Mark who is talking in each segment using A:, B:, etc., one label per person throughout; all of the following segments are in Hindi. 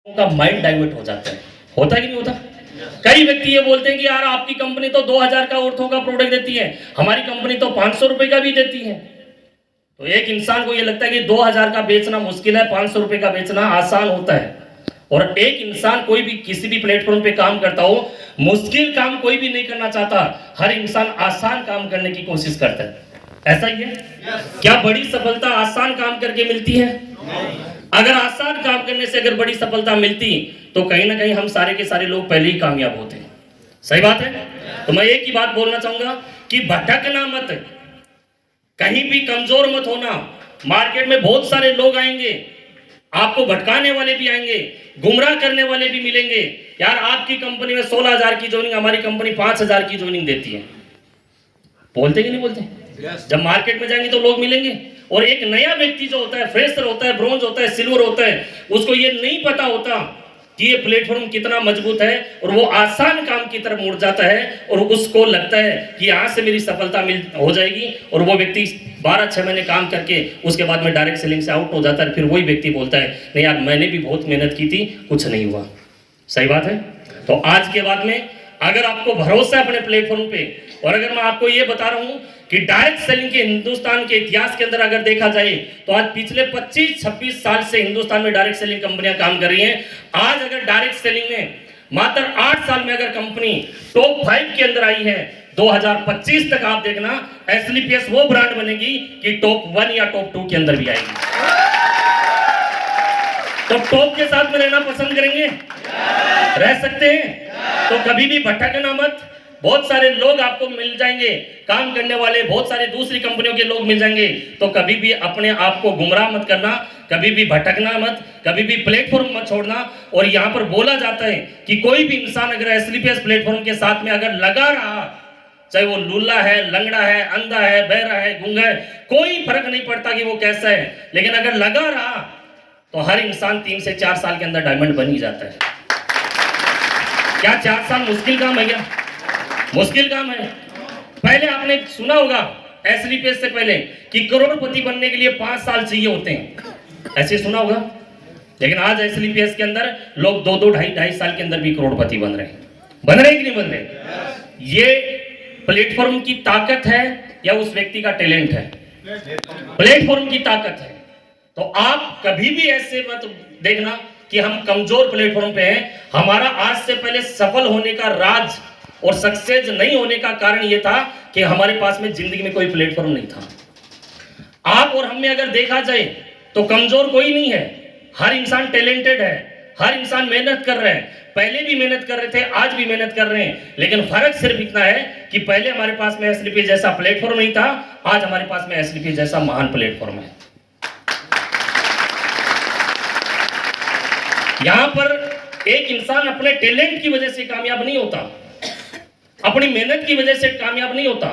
A: का माइंड डाइवर्ट हो जाता है। होता कि नहीं होता? कई व्यक्ति ये बोलते हैं कि यार आपकी कंपनी तो 2000 का ऑर्थो का प्रोडक्ट देती है, हमारी कंपनी तो 500 रुपए का भी देती है। तो एक इंसान को ये लगता है कि 2000 का बेचना मुश्किल है, 500 रुपए का बेचना आसान होता है। और एक इंसान कोई भी किसी भी प्लेटफॉर्म पे काम करता हो, मुश्किल काम कोई भी नहीं करना चाहता, हर इंसान आसान काम करने की कोशिश करता है। ऐसा ही है? क्या बड़ी सफलता आसान काम करके मिलती है? अगर आसान काम करने से अगर बड़ी सफलता मिलती तो कहीं ना कहीं हम सारे के सारे लोग पहले ही कामयाब होते हैं। सही बात है? तो मैं एक ही बात बोलना चाहूंगा कि भटकना मत, कहीं भी कमजोर मत होना। मार्केट में बहुत सारे लोग आएंगे, आपको भटकाने वाले भी आएंगे, गुमराह करने वाले भी मिलेंगे। यार आपकी कंपनी में 16,000 की ज्वाइनिंग, हमारी कंपनी 5,000 की ज्वाइनिंग देती है। बोलते कि नहीं बोलते? जब मार्केट में जाएंगे तो लोग मिलेंगे। और एक नया व्यक्ति जो होता है, फ्रेशर होता है, ब्रोंज होता है, सिल्वर होता है, उसको ये नहीं पता होता कि ये प्लेटफॉर्म कितना मजबूत है, और वो आसान काम की तरफ मुड़ जाता है और उसको लगता है कि यहाँ से मेरी सफलता मिल हो जाएगी। और वो व्यक्ति 12-6 महीने काम करके उसके बाद में डायरेक्ट सेलिंग से आउट हो जाता है। फिर वही व्यक्ति बोलता है नहीं यार मैंने भी बहुत मेहनत की थी, कुछ नहीं हुआ। सही बात है? तो आज के बाद में अगर आपको भरोसा है अपने प्लेटफॉर्म पे, और अगर मैं आपको ये बता रहा हूं कि डायरेक्ट सेलिंग के हिंदुस्तान के इतिहास के अंदर अगर देखा जाए तो आज पिछले 25-26 साल से हिंदुस्तान में डायरेक्ट सेलिंग कंपनियां काम कर रही हैं। आज अगर डायरेक्ट सेलिंग में मात्र 8 साल में अगर कंपनी टॉप 5 के अंदर आई है, 2025 तक आप देखना एसलीपीएस वो ब्रांड बनेगी कि टॉप 1 या टॉप 2 के अंदर भी आएगी। तो टॉप के साथ में रहना पसंद करेंगे? रह सकते हैं? तो कभी भी भटकना मत। बहुत सारे लोग आपको मिल जाएंगे काम करने वाले, बहुत सारे दूसरी कंपनियों के लोग मिल जाएंगे। तो कभी भी अपने आप को गुमराह मत करना, कभी भी भटकना मत, कभी भी प्लेटफॉर्म मत छोड़ना। और यहाँ पर बोला जाता है कि कोई भी इंसान अगर एसलीपीएस प्लेटफॉर्म के साथ में अगर लगा रहा, चाहे वो लूला है, लंगड़ा है, अंधा है, बहरा है, गूंगा है, कोई फर्क नहीं पड़ता कि वो कैसा है, लेकिन अगर लगा रहा तो हर इंसान 3 से 4 साल के अंदर डायमंड बन ही जाता है। क्या 4 साल मुश्किल काम है? क्या मुश्किल काम है? पहले आपने सुना होगा एसलीपीएस से पहले कि करोड़पति बनने के लिए 5 साल चाहिए होते हैं, ऐसे सुना होगा। लेकिन आज एसलीपीएस के अंदर लोग 2-2, 2.5 साल के अंदर भी करोड़पति बन रहे हैं। बन रहे कि नहीं बन रहे? ये प्लेटफॉर्म की ताकत है या उस व्यक्ति का टैलेंट है? प्लेटफॉर्म की ताकत है। तो आप कभी भी ऐसे मत देखना कि हम कमजोर प्लेटफॉर्म पे हैं। हमारा आज से पहले सफल होने का राज और सक्सेस नहीं होने का कारण यह था कि हमारे पास में जिंदगी में कोई प्लेटफॉर्म नहीं था। आप और हम में अगर देखा जाए तो कमजोर कोई नहीं है, हर इंसान टैलेंटेड है, हर इंसान मेहनत कर रहे हैं। पहले भी मेहनत कर रहे थे, आज भी मेहनत कर रहे हैं, लेकिन फर्क सिर्फ इतना है कि पहले हमारे पास में एसलीपीएस जैसा प्लेटफॉर्म नहीं था, आज हमारे पास में एसलीपीएस जैसा महान प्लेटफॉर्म है। यहां पर एक इंसान अपने टैलेंट की वजह से कामयाब नहीं होता, अपनी मेहनत की वजह से कामयाब नहीं होता।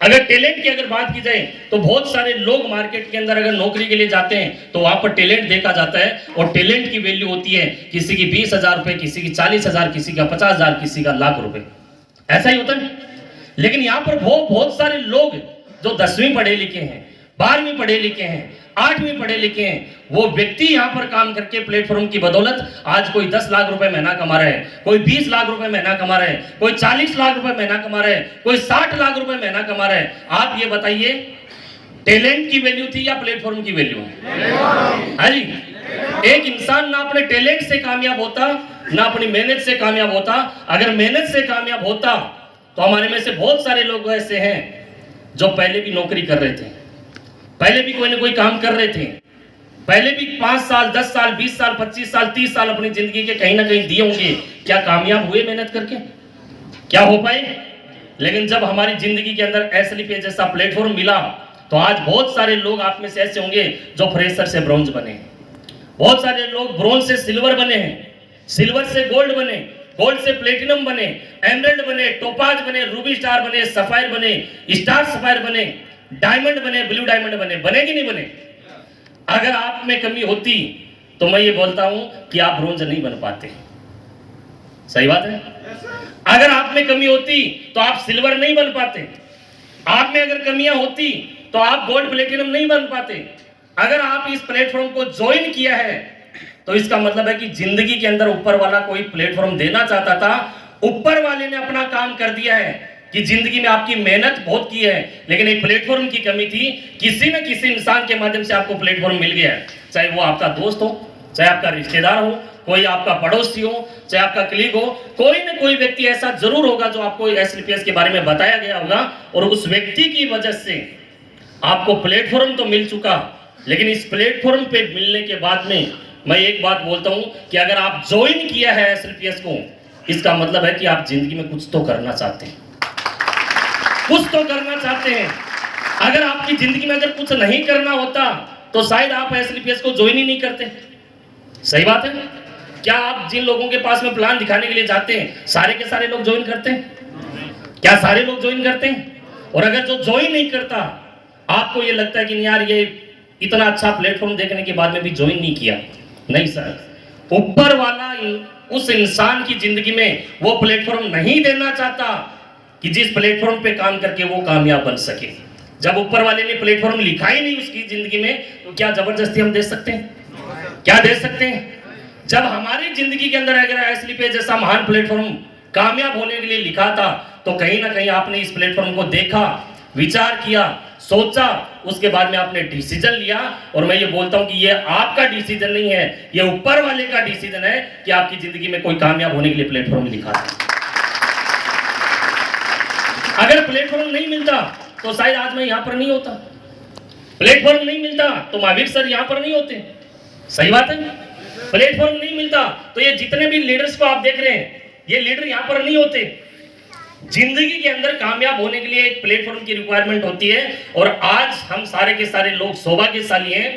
A: अगर टैलेंट की अगर बात की जाए तो बहुत सारे लोग मार्केट के अंदर अगर नौकरी के लिए जाते हैं तो वहां पर टैलेंट देखा जाता है, और टैलेंट की वैल्यू होती है किसी की 20,000 रुपए, किसी की 40,000, किसी का 50,000, किसी का लाख रुपए। ऐसा ही होता है। लेकिन यहाँ पर बहुत सारे लोग जो 10वीं पढ़े लिखे हैं, 12वीं पढ़े लिखे हैं, 8वीं पढ़े लिखे हैं, वो व्यक्ति यहाँ पर काम करके प्लेटफॉर्म की बदौलत आज कोई 10 लाख रुपए महीना कमा रहा है, कोई 20 लाख रुपए महीना कमा रहा है, कोई 40 लाख रुपए महीना कमा रहा है, कोई 60 लाख रुपए महीना कमा रहा है। आप ये बताइए टैलेंट की वैल्यू थी या प्लेटफॉर्म की वैल्यू? हाँ जी। एक इंसान ना अपने टैलेंट से कामयाब होता, ना अपनी मेहनत से कामयाब होता। अगर मेहनत से कामयाब होता तो हमारे में से बहुत सारे लोग ऐसे हैं जो पहले भी नौकरी कर रहे थे, पहले भी कोई ना कोई काम कर रहे थे, पहले भी 5 साल, 10 साल, 20 साल, 25 साल, 30 साल अपनी जिंदगी के कहीं ना कहीं दिए होंगे। क्या कामयाब हुए मेहनत करके? क्या हो पाए? लेकिन जब हमारी जिंदगी के अंदर एसलीपीएस जैसा प्लेटफॉर्म मिला तो आज बहुत सारे लोग आप में से ऐसे होंगे जो फ्रेशर से ब्रॉन्ज बने हैं, बहुत सारे लोग ब्रॉन्ज से सिल्वर बने हैं, सिल्वर से गोल्ड बने, गोल्ड से प्लेटिनम बने, एमरल्ड बने, टोपाज बने, रूबी स्टार बने, सफायर बने, स्टार सफायर बने, डायमंड बने, ब्लू डायमंड बने। बने कि नहीं बने? अगर आप में कमी होती तो मैं ये बोलता हूं कि आप ब्रोंज नहीं बन पाते। सही बात है? अगर आप में कमी होती तो आप सिल्वर नहीं बन पाते। आप में अगर कमियां होती तो आप गोल्ड प्लेटिनम नहीं बन पाते। अगर आप इस प्लेटफॉर्म को ज्वाइन किया है तो इसका मतलब है कि जिंदगी के अंदर ऊपर वाला कोई प्लेटफॉर्म देना चाहता था, ऊपर वाले ने अपना काम कर दिया है कि जिंदगी में आपकी मेहनत बहुत की है, लेकिन एक प्लेटफॉर्म की कमी थी। किसी न किसी इंसान के माध्यम से आपको प्लेटफॉर्म मिल गया है, चाहे वो आपका दोस्त हो, चाहे आपका रिश्तेदार हो, कोई आपका पड़ोसी हो, चाहे आपका कलीग हो, कोई न कोई व्यक्ति ऐसा जरूर होगा जो आपको SLPS के बारे में बताया गया होगा, और उस व्यक्ति की वजह से आपको प्लेटफॉर्म तो मिल चुका। लेकिन इस प्लेटफॉर्म पे मिलने के बाद में मैं एक बात बोलता हूं कि अगर आप ज्वाइन किया है SLPS को, इसका मतलब है कि आप जिंदगी में कुछ तो करना चाहते हैं, कुछ तो करना चाहते हैं। अगर आपकी जिंदगी में अगर कुछ नहीं करना होता तो शायद आप SLPS को ज्वाइन ही नहीं करते। सही बात है। क्या आप जिन लोगों के पास में प्लान दिखाने के लिए जाते हैं, सारे के सारे लोग ज्वाइन करते हैं? क्या सारे लोग ज्वाइन करते हैं? और अगर जो ज्वाइन नहीं करता, आपको ये लगता है कि नहीं यार ये इतना अच्छा प्लेटफॉर्म देखने के बाद में भी ज्वाइन नहीं किया, नहीं सर, ऊपर वाला उस इंसान की जिंदगी में वो प्लेटफॉर्म नहीं देना चाहता कि जिस प्लेटफॉर्म पे काम करके वो कामयाब बन सके। जब ऊपर वाले ने प्लेटफॉर्म लिखा ही नहीं उसकी जिंदगी में, तो क्या जबरदस्ती हम दे सकते हैं? क्या दे सकते हैं? जब हमारी जिंदगी के अंदर अगर SLPS जैसा महान प्लेटफॉर्म कामयाब होने के लिए लिखा था, तो कहीं ना कहीं आपने इस प्लेटफॉर्म को देखा, विचार किया, सोचा, उसके बाद में आपने डिसीजन लिया। और मैं ये बोलता हूं कि ये आपका डिसीजन नहीं है, ये ऊपर वाले का डिसीजन है कि आपकी जिंदगी में कोई कामयाब होने के लिए प्लेटफॉर्म लिखा था। अगर प्लेटफॉर्म नहीं मिलता तो शायद आज मैं यहां पर नहीं होता, प्लेटफॉर्म नहीं मिलता तो महावीर सर यहां पर नहीं होते। सही बात है। प्लेटफॉर्म नहीं मिलता तो ये जितने भी लीडर्स को आप देख रहे हैं, ये लीडर यहां पर नहीं होते। जिंदगी के अंदर कामयाब होने के लिए एक प्लेटफॉर्म की रिक्वायरमेंट होती है, और आज हम सारे के सारे लोग सौभाग्यशाली हैं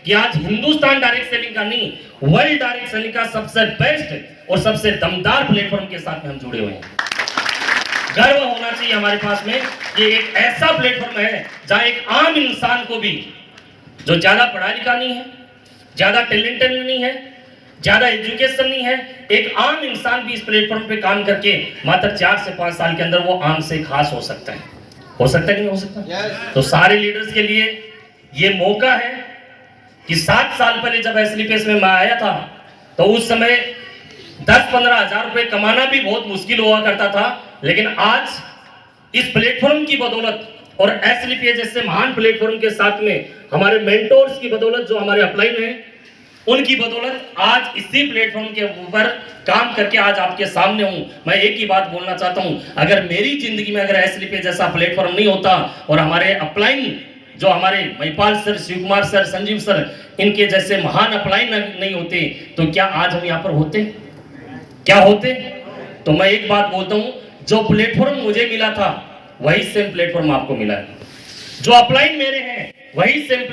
A: कि आज हिंदुस्तान डायरेक्ट सेलिंग का नहीं, वर्ल्ड डायरेक्ट सेलिंग का सबसे बेस्ट और सबसे दमदार प्लेटफॉर्म के साथ में हम जुड़े हुए हैं। गर्व होना चाहिए हमारे पास में, ये एक ऐसा प्लेटफॉर्म है जहां एक आम इंसान को भी, जो ज्यादा पढ़ा लिखा नहीं है, ज्यादा टैलेंटेड नहीं है, ज्यादा एजुकेशन नहीं है, एक आम इंसान भी इस प्लेटफॉर्म पे काम करके मात्र 4 से 5 साल के अंदर वो आम से खास हो सकता है। हो सकता है कि नहीं हो सकता? yes. तो सारे लीडर्स के लिए ये मौका है कि 7 साल पहले जब SLPS में मैं आया था, तो उस समय 10-15 हजार रुपए कमाना भी बहुत मुश्किल हुआ करता था। लेकिन आज इस प्लेटफॉर्म की बदौलत और SLPS जैसे महान प्लेटफॉर्म के साथ में हमारे मेंटोर्स की बदौलत, जो हमारे अपलाइन हैं, उनकी बदौलत आज इसी प्लेटफॉर्म के ऊपर काम करके आज आपके सामने हूं। मैं एक ही बात बोलना चाहता हूं, अगर मेरी जिंदगी में अगर SLPS जैसा प्लेटफॉर्म नहीं होता और हमारे अपलाइन जो हमारे Mahipal sir, Shivkumar sir, Sanjeev sir, इनके जैसे महान अपलाइन नहीं होते, तो क्या आज हम यहाँ पर होते? क्या होते? तो मैं एक बात बोलता हूं, जो प्लेटफॉर्म मुझे मिला था वही सेम प्लेटफॉर्म आपको मिला है। जो अपलाइन मेरे हैं वही सेम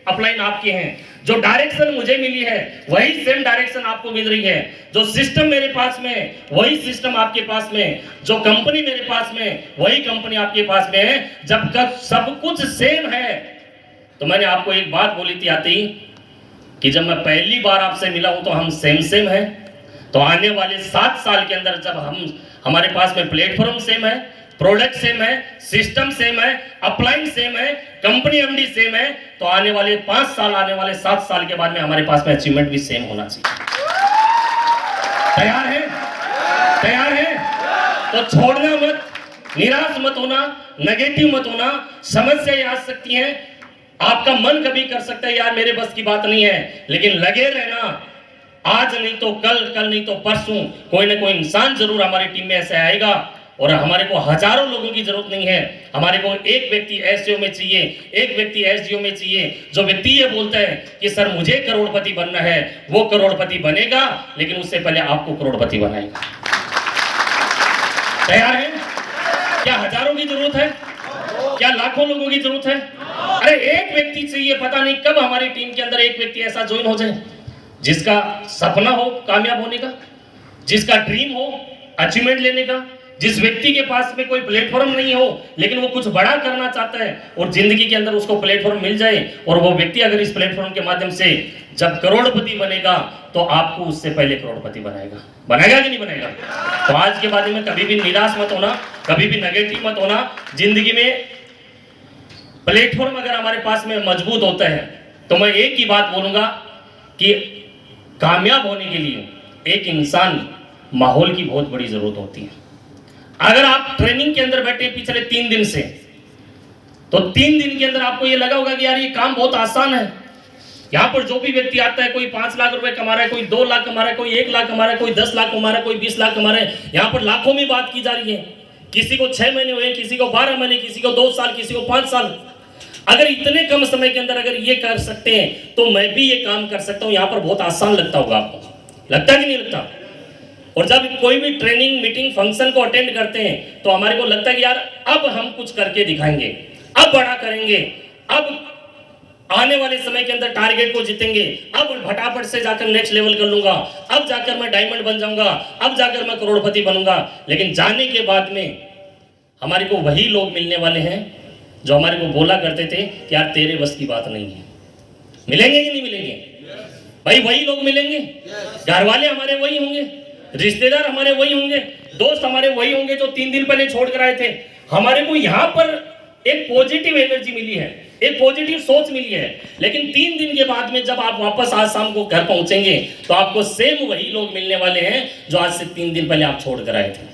A: अपलाइन आपके हैं। जो डायरेक्शन मुझे मिली है वही सेम डायरेक्शन आपको मिल रही है। जो सिस्टम मेरे पास में है वही सिस्टम आपके पास में है। जो कंपनी मेरे पास में है वही कंपनी आपके पास में है। जब तक सब कुछ सेम है, तो मैंने आपको एक बात बोली थी आती कि जब मैं पहली बार आपसे मिला हूं तो हम सेम है, तो आने वाले 7 साल के अंदर जब हमारे पास में प्लेटफॉर्म सेम है, प्रोडक्ट सेम है, सिस्टम सेम है, अपलाइन सेम है, कंपनी MD सेम है, तो आने वाले 5 साल, आने वाले 7 साल के बाद में हमारे पास में अचीवमेंट भी सेम होना चाहिए। तैयार है? तैयार है? तो छोड़ना मत, निराश मत होना, नेगेटिव मत होना। समस्याएं आ सकती हैं, आपका मन कभी कर सकता है यार मेरे बस की बात नहीं है, लेकिन लगे रहना। आज नहीं तो कल, कल नहीं तो परसों कोई ना कोई इंसान जरूर हमारी टीम में ऐसे आएगा, और हमारे को हजारों लोगों की जरूरत नहीं है। हमारे को एक व्यक्ति SEO में चाहिए, एक व्यक्ति SDO में चाहिए। जो व्यक्ति ये बोलता है कि सर मुझे करोड़पति बनना है, वो करोड़पति बनेगा, लेकिन उससे पहले आपको करोड़पति बनाएगा। तैयार है? क्या हजारों की जरूरत है? क्या लाखों लोगों की जरूरत है? अरे एक व्यक्ति चाहिए। पता नहीं कब हमारी टीम के अंदर एक व्यक्ति ऐसा ज्वाइन हो जाए जिसका सपना हो कामयाब होने का, जिसका ड्रीम हो अचीवमेंट लेने का, जिस व्यक्ति के पास में कोई प्लेटफॉर्म नहीं हो लेकिन वो कुछ बड़ा करना चाहता है और जिंदगी के अंदर उसको प्लेटफॉर्म मिल जाए, और वो व्यक्ति अगर इस प्लेटफॉर्म के माध्यम से जब करोड़पति बनेगा तो आपको उससे पहले करोड़पति बनाएगा। बनाएगा कि नहीं बनाएगा? तो आज के बाद में कभी भी निराश मत होना, कभी भी नेगेटिव मत होना। जिंदगी में प्लेटफॉर्म अगर हमारे पास में मजबूत होता है, तो मैं एक ही बात बोलूंगा कि कामयाब होने के लिए एक इंसान माहौल की बहुत बड़ी जरूरत होती है। अगर आप ट्रेनिंग के अंदर बैठे पिछले 3 दिन से, तो 3 दिन के अंदर आपको ये लगा होगा कि यार ये काम बहुत आसान है। यहाँ पर जो भी व्यक्ति आता है, कोई 5 लाख रुपए कमा रहा है, कोई 2 लाख कमा रहा है, कोई 1 लाख कमा रहा है, कोई 10 लाख कमा रहा है, कोई 20 लाख कमा रहा है। यहाँ पर लाखों में बात की जा रही है। किसी को 6 महीने हुए, किसी को 12 महीने, किसी को 2 साल, किसी को 5 साल। अगर इतने कम समय के अंदर अगर ये कर सकते हैं तो मैं भी ये काम कर सकता हूँ। यहाँ पर बहुत आसान लगता होगा आपको, लगता है कि नहीं लगता? और जब कोई भी ट्रेनिंग, मीटिंग, फंक्शन को अटेंड करते हैं तो हमारे को लगता है कि यार अब हम कुछ करके दिखाएंगे, अब बड़ा करेंगे, अब आने वाले समय के अंदर टारगेट को जीतेंगे, अब फटाफट से जाकर नेक्स्ट लेवल कर लूंगा, अब जाकर मैं डायमंड बन जाऊंगा, अब जाकर मैं करोड़पति बनूंगा। लेकिन जाने के बाद में हमारे को वही लोग मिलने वाले हैं जो हमारे को बोला करते थे कि यार तेरे बस की बात नहीं है। मिलेंगे कि नहीं मिलेंगे भाई? वही लोग मिलेंगे। घर वाले हमारे वही होंगे, रिश्तेदार हमारे वही होंगे, दोस्त हमारे वही होंगे जो 3 दिन पहले छोड़ कर आए थे। हमारे को यहाँ पर एक पॉजिटिव एनर्जी मिली है, एक पॉजिटिव सोच मिली है। लेकिन 3 दिन के बाद में जब आप वापस आज शाम को घर पहुंचेंगे तो आपको सेम वही लोग मिलने वाले हैं जो आज से 3 दिन पहले आप छोड़ कर आए थे।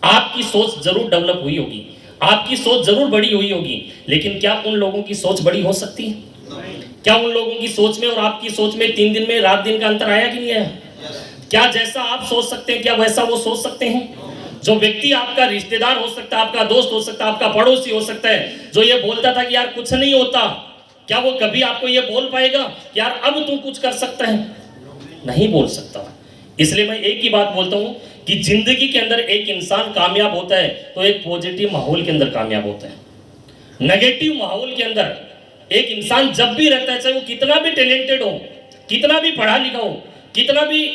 A: आपकी सोच जरूर डेवलप हुई होगी, आपकी सोच जरूर बड़ी हुई होगी, लेकिन क्या उन लोगों की सोच बड़ी हो सकती है? क्या उन लोगों की सोच में और आपकी सोच में 3 दिन में रात दिन का अंतर आया कि नहीं आया? क्या जैसा आप सोच सकते हैं क्या वैसा वो सोच सकते हैं? जो व्यक्ति आपका रिश्तेदार हो सकता है, आपका दोस्त हो सकता है, आपका पड़ोसी हो सकता है, जो ये बोलता था कि यार कुछ नहीं होता, क्या वो कभी आपको ये बोल पाएगा कि यार अब तू कुछ कर सकता है? नहीं बोल सकता। इसलिए मैं एक ही बात बोलता हूं कि जिंदगी के अंदर एक इंसान कामयाब होता है तो एक पॉजिटिव माहौल के अंदर कामयाब होता है। नेगेटिव माहौल के अंदर एक इंसान जब भी रहता है, चाहे वो कितना भी टैलेंटेड हो, कितना भी पढ़ा लिखा हो, कितना भी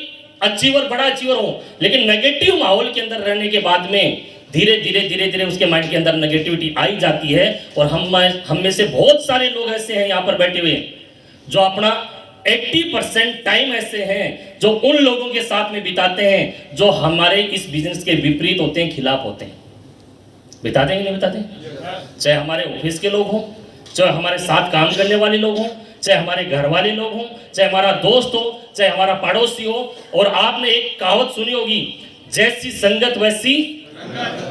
A: अचीवर, बड़ा अचीवर हो, लेकिन नेगेटिव माहौल के अंदर रहने के बाद में धीरे धीरे उसके माइंड के अंदर नेगेटिविटी आई जाती है। और हम में से बहुत सारे लोग ऐसे हैं यहाँ पर बैठे हुए जो अपना 80% टाइम ऐसे हैं जो उन लोगों के साथ में बिताते हैं जो हमारे इस बिजनेस के विपरीत होते हैं, खिलाफ होते हैं। बिताते हैं कि नहीं बिताते? चाहे हमारे ऑफिस के लोग हों, चाहे हमारे साथ काम करने वाले लोग हों, चाहे हमारे घर वाले लोग हों, चाहे हमारा दोस्त हो, चाहे हमारा पड़ोसी हो। और आपने एक कहावत सुनी होगी, जैसी संगत वैसी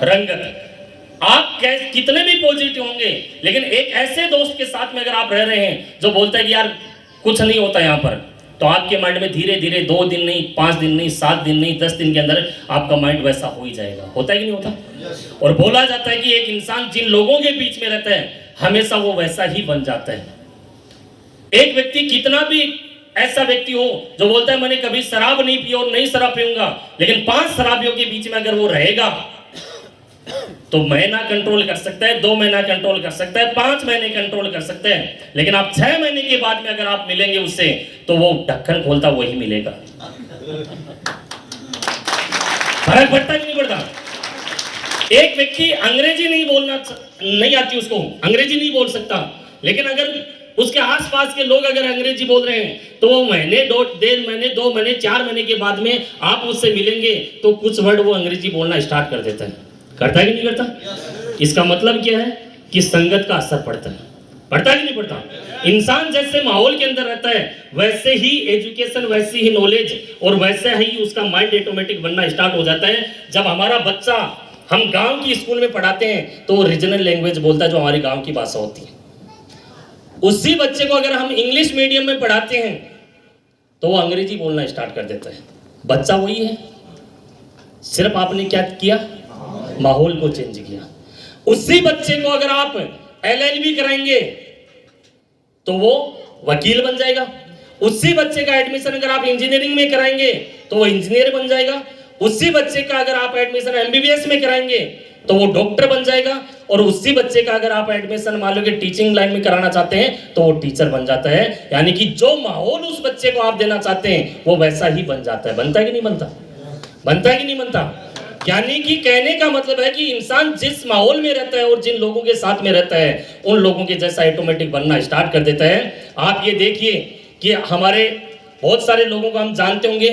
A: रंगत। आप कितने भी पॉजिटिव होंगे, लेकिन एक ऐसे दोस्त के साथ में अगर आप रह रहे हैं जो बोलता है कि यार कुछ नहीं होता यहाँ पर, तो आपके माइंड में धीरे धीरे 2 दिन नहीं, 5 दिन नहीं, 7 दिन नहीं, 10 दिन के अंदर आपका माइंड वैसा हो ही जाएगा। होता है कि नहीं होता? और बोला जाता है कि एक इंसान जिन लोगों के बीच में रहता है हमेशा वो वैसा ही बन जाता है। एक व्यक्ति कितना भी ऐसा व्यक्ति हो जो बोलता है मैंने कभी शराब नहीं पी और नहीं शराब पीऊंगा, लेकिन 5 शराबियों के बीच में अगर वो रहेगा तो महीना कंट्रोल कर सकता है, 2 महीना कंट्रोल कर सकता है, 5 महीने कंट्रोल कर सकते हैं। लेकिन आप 6 महीने के बाद में अगर आप मिलेंगे उससे तो वो ढक्कन खोलता वही मिलेगा। फर्क पड़ता कि नहीं पड़ता? एक व्यक्ति अंग्रेजी नहीं आती उसको, अंग्रेजी नहीं बोल सकता, लेकिन अगर उसके आसपास के लोग अगर अंग्रेजी बोल रहे हैं तो वो महीने, 1.5 महीने, 2 महीने, 4 महीने के बाद में आप उससे मिलेंगे तो कुछ वर्ड वो अंग्रेजी बोलना स्टार्ट कर देता है। करता है कि नहीं करता? इसका मतलब क्या है कि संगत का असर पड़ता है। पड़ता है कि नहीं पड़ता? इंसान जैसे माहौल के अंदर रहता है वैसे ही एजुकेशन, वैसी ही नॉलेज और वैसे ही उसका माइंड ऑटोमेटिक बनना स्टार्ट हो जाता है। जब हमारा बच्चा, हम गांव की स्कूल में पढ़ाते हैं तो वो रीजनल लैंग्वेज बोलता है जो हमारी गांव की भाषा होती है। उसी बच्चे को अगर हम इंग्लिश मीडियम में पढ़ाते हैं तो वो अंग्रेजी बोलना स्टार्ट कर देता है। बच्चा वही है, सिर्फ आपने क्या किया? माहौल को चेंज किया। उसी बच्चे को अगर आप LLB कराएंगे तो वो वकील बन जाएगा। उसी बच्चे का एडमिशन अगर आप इंजीनियरिंग में कराएंगे तो वो इंजीनियर बन जाएगा। उसी बच्चे का अगर आप एडमिशन MBBS में कराएंगे तो वो डॉक्टर बन जाएगा। और उसी बच्चे का अगर आप एडमिशन मान लो कि टीचिंग लाइन में कराना चाहते हैं तो वो टीचर बन जाता है। यानी कि जो माहौल उस बच्चे को आप देना चाहते हैं वो वैसा ही बन जाता है। बनता है कि नहीं बनता? बनता है कि नहीं बनता? यानी कि कहने का मतलब है कि इंसान जिस माहौल में रहता है और जिन लोगों के साथ में रहता है उन लोगों के जैसा ऑटोमेटिक बनना स्टार्ट कर देता है। आप ये देखिए कि हमारे बहुत सारे लोगों को हम जानते होंगे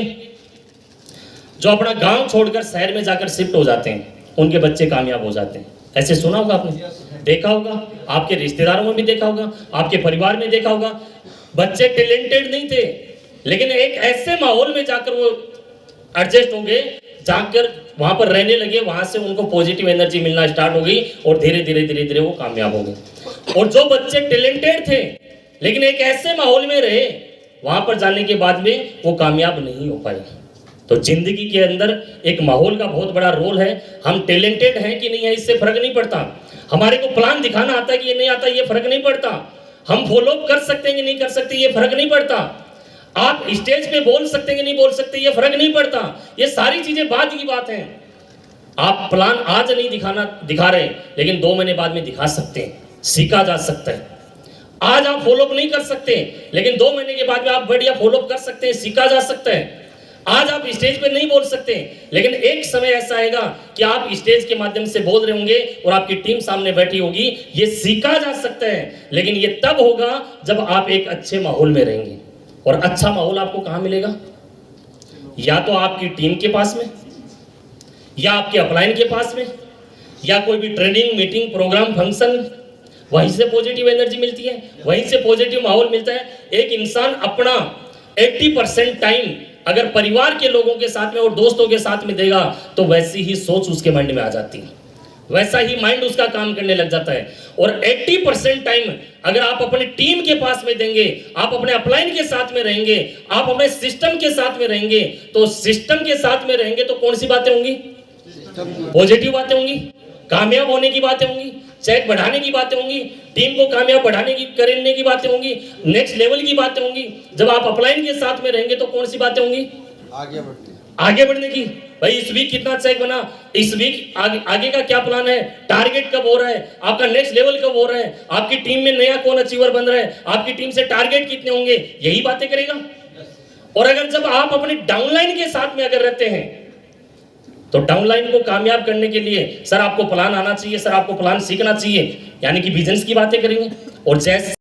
A: जो अपना गांव छोड़कर शहर में जाकर शिफ्ट हो जाते हैं, उनके बच्चे कामयाब हो जाते हैं। ऐसे सुना होगा आपने, देखा होगा, आपके रिश्तेदारों में भी देखा होगा, आपके परिवार में देखा होगा। बच्चे टैलेंटेड नहीं थे, लेकिन एक ऐसे माहौल में जाकर वो एडजस्ट हो गए, जाकर वहां पर रहने लगे, वहां से उनको पॉजिटिव एनर्जी मिलना स्टार्ट हो गई और धीरे धीरे धीरे धीरे वो कामयाब हो गए। और जो बच्चे टैलेंटेड थे लेकिन एक ऐसे माहौल में रहे, वहां पर जाने के बाद में वो कामयाब नहीं हो पाए। तो जिंदगी के अंदर एक माहौल का बहुत बड़ा रोल है। हम टैलेंटेड हैं कि नहीं है इससे फर्क नहीं पड़ता, हमारे को प्लान दिखाना आता है कि ये नहीं आता ये फर्क नहीं पड़ता, हम फॉलो कर सकते हैं कि नहीं कर सकते ये फर्क नहीं पड़ता, आप स्टेज पे बोल सकते हैं कि नहीं बोल सकते ये फर्क नहीं पड़ता, ये सारी चीजें बाद की बात है। आप प्लान आज नहीं दिखा रहे लेकिन 2 महीने बाद में दिखा सकते हैं, सीखा जा सकता है। आज आप फॉलोअप नहीं कर सकते लेकिन 2 महीने के बाद में आप बढ़िया फॉलोअप कर सकते हैं, सीखा जा सकता है। आज आप स्टेज पे नहीं बोल सकते लेकिन एक समय ऐसा आएगा कि आप स्टेज के माध्यम से बोल रहे होंगे और आपकी टीम सामने बैठी होगी, ये सीखा जा सकता है। लेकिन ये तब होगा जब आप एक अच्छे माहौल में रहेंगे। और अच्छा माहौल आपको कहां मिलेगा? या तो आपकी टीम के पास में, या आपके अपलाइन के पास में, या कोई भी ट्रेनिंग मीटिंग प्रोग्राम फंक्शन, वहीं से पॉजिटिव एनर्जी मिलती है, वहीं से पॉजिटिव माहौल मिलता है। एक इंसान अपना 80% टाइम अगर परिवार के लोगों के साथ में और दोस्तों के साथ में देगा तो वैसी ही सोच उसके माइंड में आ जाती है, वैसा ही माइंड उसका काम करने लग जाता है। और 80% टाइम अगर आप अपनी टीम के पास में देंगे, आप अपने अपलाइन के साथ में रहेंगे, आप अपने सिस्टम के साथ में रहेंगे, तो सिस्टम के साथ में रहेंगे तो कौन सी बातें होंगी? पॉजिटिव बातें होंगी, कामयाब होने की बातें होंगी, चेक बढ़ाने की बातें होंगी, टीम को कामयाब बढ़ाने की करने की बातें होंगी, नेक्स्ट लेवल की बातें होंगी। जब आप अपलाइन के साथ में रहेंगे तो कौन सी बातें होंगी? आगे बढ़ने की। भाई इस वीक कितना चेक बना, इस वीक आगे का क्या प्लान है, टारगेट कब हो रहा है, आपका नेक्स्ट लेवल कब हो रहा है, आपकी टीम में नया कौन अचीवर बन रहा है, आपकी टीम से टारगेट कितने होंगे, यही बातें करेगा। और अगर जब आप अपने डाउनलाइन के साथ में अगर रहते हैं तो डाउनलाइन को कामयाब करने के लिए सर आपको प्लान आना चाहिए, सर आपको प्लान सीखना चाहिए, यानी कि बिजनेस की बातें करेंगे। और जैसे